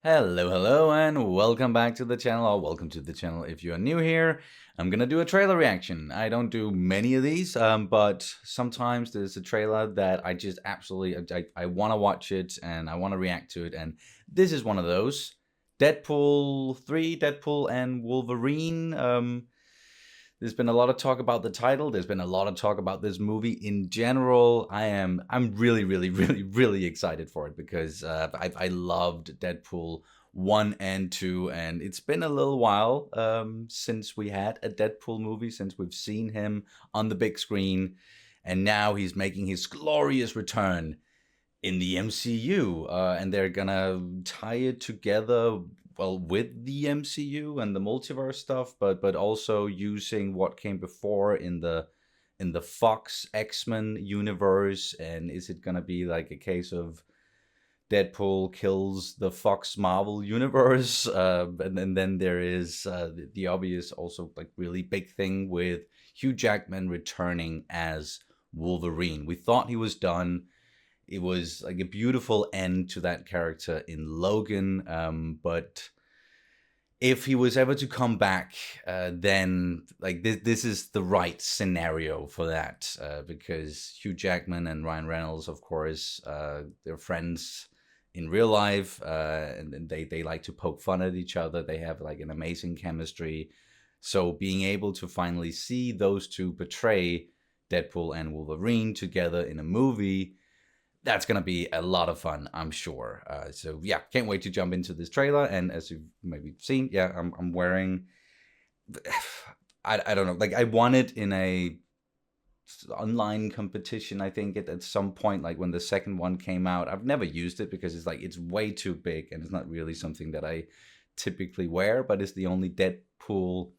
Hello, and welcome back to the channel, or welcome to the channel if you are new here. I'm gonna do a trailer reaction. I don't do many of these, but sometimes there's a trailer that I just absolutely, I want to watch it, and I want to react to it, and this is one of those. Deadpool 3, Deadpool and Wolverine. There's been a lot of talk about the title. There's been a lot of talk about this movie in general. I'm really excited for it because I loved Deadpool 1 and 2, and it's been a little while since we had a Deadpool movie, since we've seen him on the big screen, and now he's making his glorious return in the MCU, and they're gonna tie it together well with the MCU and the multiverse stuff, but also using what came before in the Fox X-Men universe. And is it gonna be like a case of Deadpool kills the Fox Marvel universe, and then there is the obvious also like really big thing with Hugh Jackman returning as Wolverine. We thought he was done. It was like a beautiful end to that character in Logan, but if he was ever to come back, then like this is the right scenario for that, because Hugh Jackman and Ryan Reynolds, of course, they're friends in real life, and they like to poke fun at each other. They have like an amazing chemistry. So being able to finally see those two portray Deadpool and Wolverine together in a movie, that's going to be a lot of fun, I'm sure. So yeah, can't wait to jump into this trailer. And as you've maybe seen, yeah, I'm wearing, I don't know, like I won it in a online competition, I think at some point, like when the second one came out. I've never used it because it's like, it's way too big and it's not really something that I typically wear, but it's the only Deadpool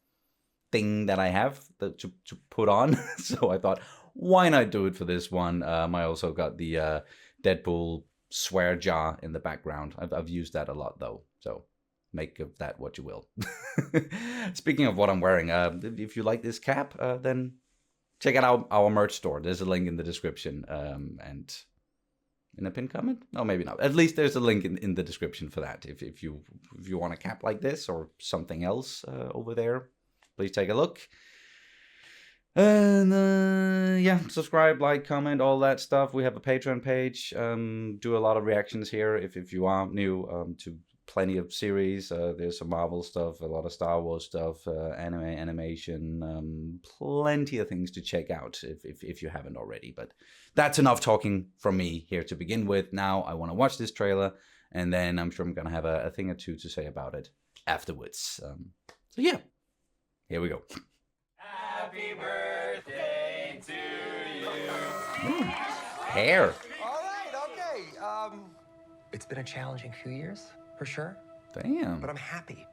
thing that I have to put on. So I thought, why not do it for this one? I also got the Deadpool swear jar in the background. I've used that a lot though, so make of that what you will. Speaking of what I'm wearing, if you like this cap, then check out our merch store. There's a link in the description, and in a pinned comment? No, maybe not. At least there's a link in the description for that. If you want a cap like this or something else over there, please take a look. And yeah, subscribe, like, comment, all that stuff. We have a Patreon page. Do a lot of reactions here if you are new to plenty of series. There's some Marvel stuff, a lot of Star Wars stuff, anime, animation, plenty of things to check out if you haven't already. But that's enough talking from me here to begin with. Now I want to watch this trailer, and then I'm sure I'm going to have a thing or two to say about it afterwards. So yeah, here we go. Happy birthday to you. Hair. All right, okay. It's been a challenging few years, for sure. Damn. But I'm happy.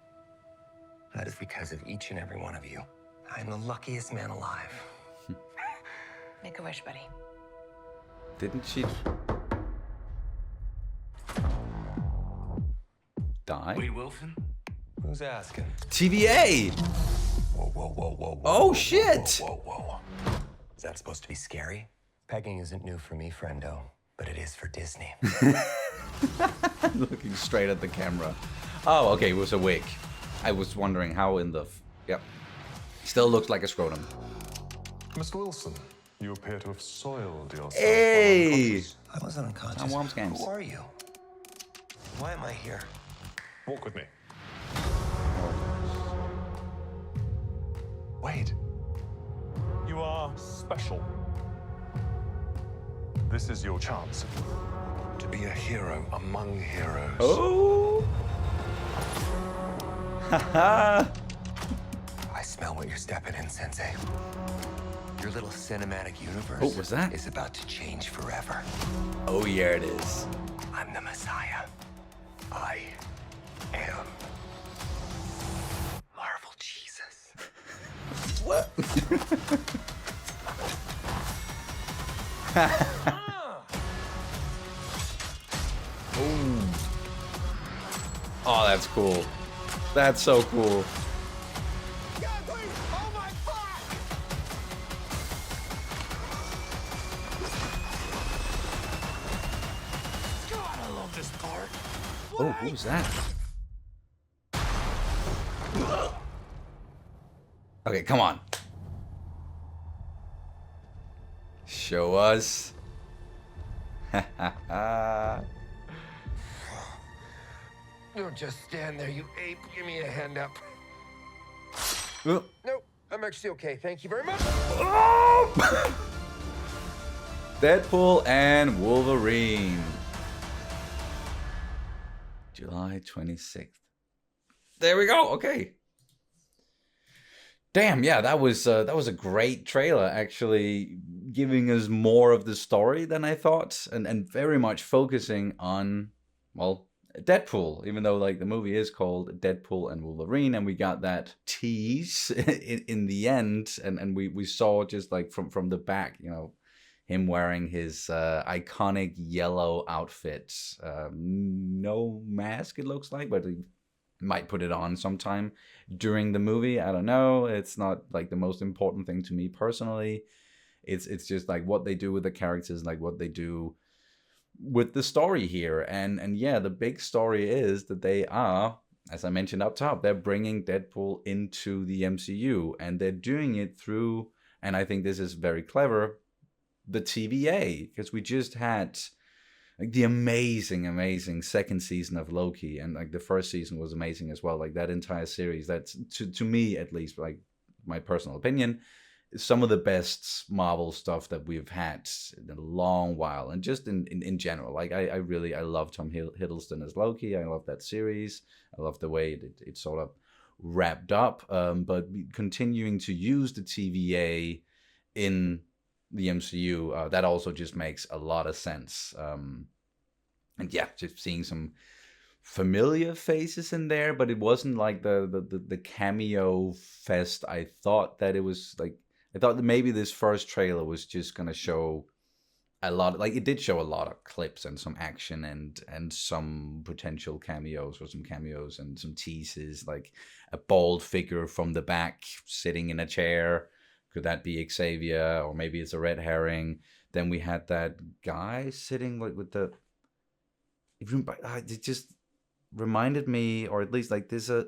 That is because of each and every one of you. I'm the luckiest man alive. Make a wish, buddy. Didn't she die? Wade Wilson? Who's asking? TVA. Whoa. Oh, shit. Whoa. Is that supposed to be scary? Pegging isn't new for me, friendo, but it is for Disney. Looking straight at the camera. Oh, okay, it was a wig. I was wondering how in the... Yep. Still looks like a scrotum. Mr. Wilson, you appear to have soiled yourself. Hey! I wasn't unconscious. Tom Worms games. Who are you? Why am I here? Walk with me. Wade, you are special. This is your chance to be a hero among heroes. Oh! Haha! I smell what you're stepping in, Sensei. Your little cinematic universe Oh, what's that? is about to change forever. Oh, yeah, it is. I'm the Messiah. I am Marvel Jesus. What? Oh, that's cool. That's so cool. God, I love this part. Oh, who's that? Okay, come on. Show us. Don't just stand there, you ape. Give me a hand up. Oh. Nope, I'm actually okay. Thank you very much. Deadpool and Wolverine. July 26th. There we go. Okay. Damn, yeah, that was a great trailer, actually giving us more of the story than I thought, and very much focusing on, well, Deadpool, even though like the movie is called Deadpool and Wolverine, and we got that tease in the end, and we saw just like from the back, you know, him wearing his iconic yellow outfit, no mask it looks like, but he might put it on sometime during the movie. I don't know. It's not like the most important thing to me personally. It's just like what they do with the characters, like what they do with the story here. And yeah, the big story is that they are, as I mentioned up top, they're bringing Deadpool into the MCU, and they're doing it through, and I think this is very clever, the TVA, because we just had like the amazing second season of Loki, and like the first season was amazing as well. Like that entire series, that's to me at least, like my personal opinion, some of the best Marvel stuff that we've had in a long while, and just in general. Like I love Tom Hiddleston as Loki. I love that series. I love the way it sort of wrapped up. But continuing to use the TVA in the MCU, that also just makes a lot of sense. And yeah, just seeing some familiar faces in there, but it wasn't like the cameo fest. I thought that it was like, I thought that maybe this first trailer was just gonna show a lot, like it did show a lot of clips and some action and some potential cameos, or some cameos and some teases, like a bald figure from the back sitting in a chair. Could that be Xavier, or maybe it's a red herring? Then we had that guy sitting like with the, it just reminded me, or at least like the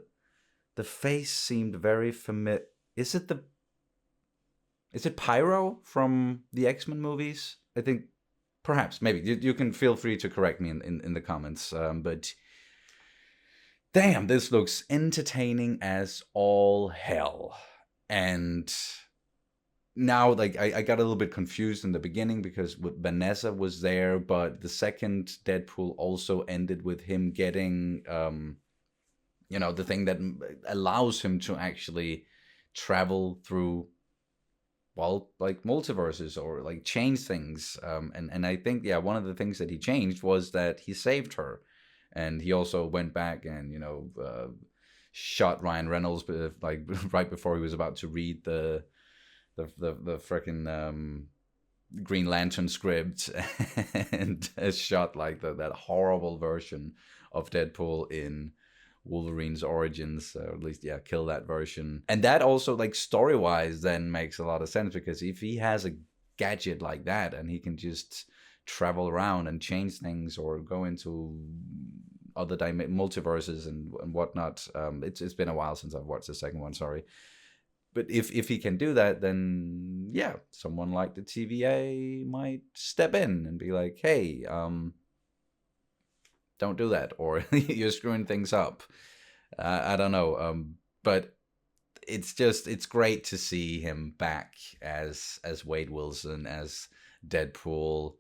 face seemed very familiar. Is it Pyro from the X-Men movies? I think perhaps, maybe you can feel free to correct me in the comments. But damn, this looks entertaining as all hell. And now, like, I got a little bit confused in the beginning because Vanessa was there, but the second Deadpool also ended with him getting, you know, the thing that allows him to actually travel through, well, like multiverses, or like change things. And I think, yeah, one of the things that he changed was that he saved her. And he also went back and, you know, shot Ryan Reynolds, like right before he was about to read the freaking Green Lantern script, and has shot like that horrible version of Deadpool in Wolverine's Origins, or at least, yeah, kill that version. And that also, like, story-wise then makes a lot of sense, because if he has a gadget like that and he can just travel around and change things or go into other multiverses and whatnot, it's been a while since I've watched the second one, sorry. But if he can do that, then yeah, someone like the TVA might step in and be like, hey, don't do that, or you're screwing things up. I don't know. But it's great to see him back as Wade Wilson, as Deadpool,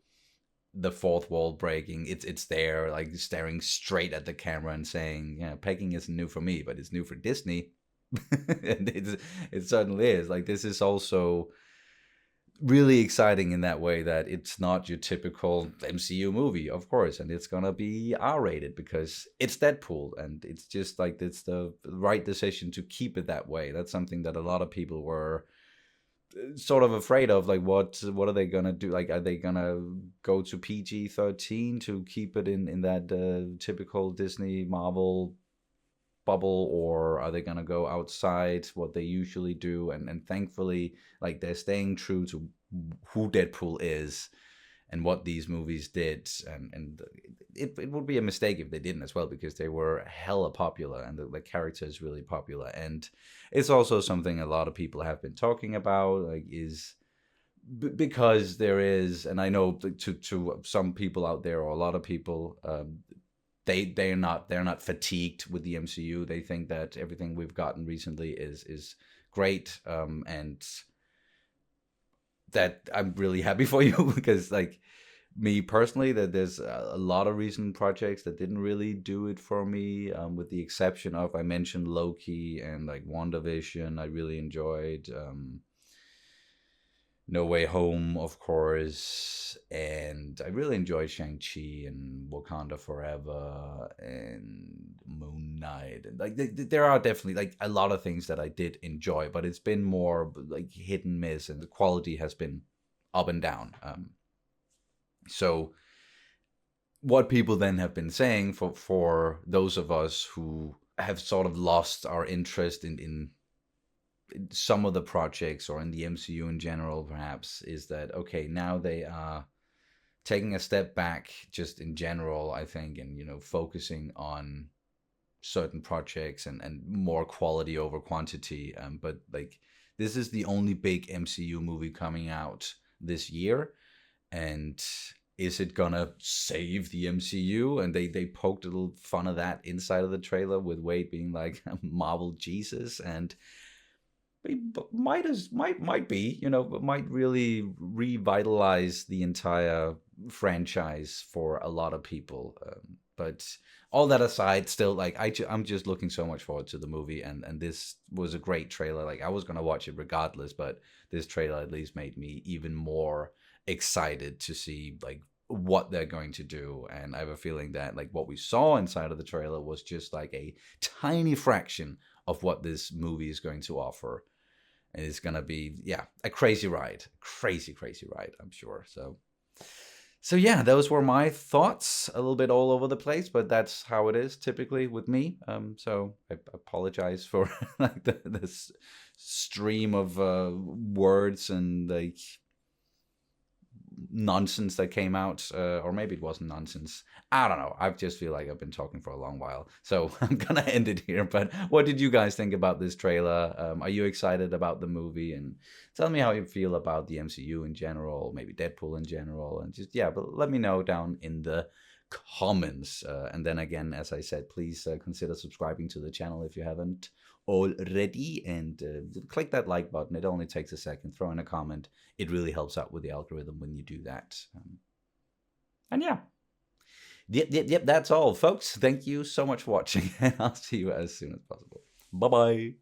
the fourth wall breaking. It's there, like staring straight at the camera and saying, yeah, pegging isn't new for me, but it's new for Disney. And it certainly is. Like, this is also really exciting in that way, that it's not your typical MCU movie, of course, and it's gonna be R-rated because it's Deadpool, and it's just like, it's the right decision to keep it that way. That's something that a lot of people were sort of afraid of, like what are they gonna do? Like, are they gonna go to PG-13 to keep it in that typical Disney Marvel bubble, or are they gonna go outside what they usually do? And thankfully, like, they're staying true to who Deadpool is, and what these movies did, and it would be a mistake if they didn't as well, because they were hella popular and the character is really popular. And it's also something a lot of people have been talking about, like, is because there is, and I know to some people out there, or a lot of people, they're not fatigued with the MCU. They think that everything we've gotten recently is great, and that I'm really happy for you because, like, me personally, that there's a lot of recent projects that didn't really do it for me, with the exception of, I mentioned Loki and like WandaVision. I really enjoyed. No Way Home, of course, and I really enjoyed Shang-Chi and Wakanda Forever and Moon Knight. And like there are definitely like a lot of things that I did enjoy, but it's been more like hit and miss, and the quality has been up and down. So what people then have been saying, for those of us who have sort of lost our interest in some of the projects, or in the MCU in general, perhaps, is that, okay, now they are taking a step back just in general, I think, and, focusing on certain projects and more quality over quantity. But like, this is the only big MCU movie coming out this year, and is it gonna save the MCU? And they poked a little fun of that inside of the trailer, with Wade being like Marvel Jesus, and might be, might really revitalize the entire franchise for a lot of people. But all that aside, still, like, I'm just looking so much forward to the movie, and this was a great trailer. Like, I was gonna watch it regardless, but this trailer at least made me even more excited to see like what they're going to do. And I have a feeling that like what we saw inside of the trailer was just like a tiny fraction of what this movie is going to offer. And it's gonna be, yeah, a crazy ride, crazy ride, I'm sure. So yeah, those were my thoughts, a little bit all over the place, but that's how it is typically with me. So I apologize for like this stream of words and like nonsense that came out, or maybe it wasn't nonsense. I don't know. I just feel like I've been talking for a long while, so I'm gonna end it here. But what did you guys think about this trailer? Are you excited about the movie? And tell me how you feel about the MCU in general, maybe Deadpool in general, and just, yeah, but let me know down in the comments. And then again, as I said, please consider subscribing to the channel if you haven't already, and click that like button. It only takes a second. Throw in a comment. It really helps out with the algorithm when you do that. And yeah, yep, that's all, folks. Thank you so much for watching, and I'll see you as soon as possible. Bye bye.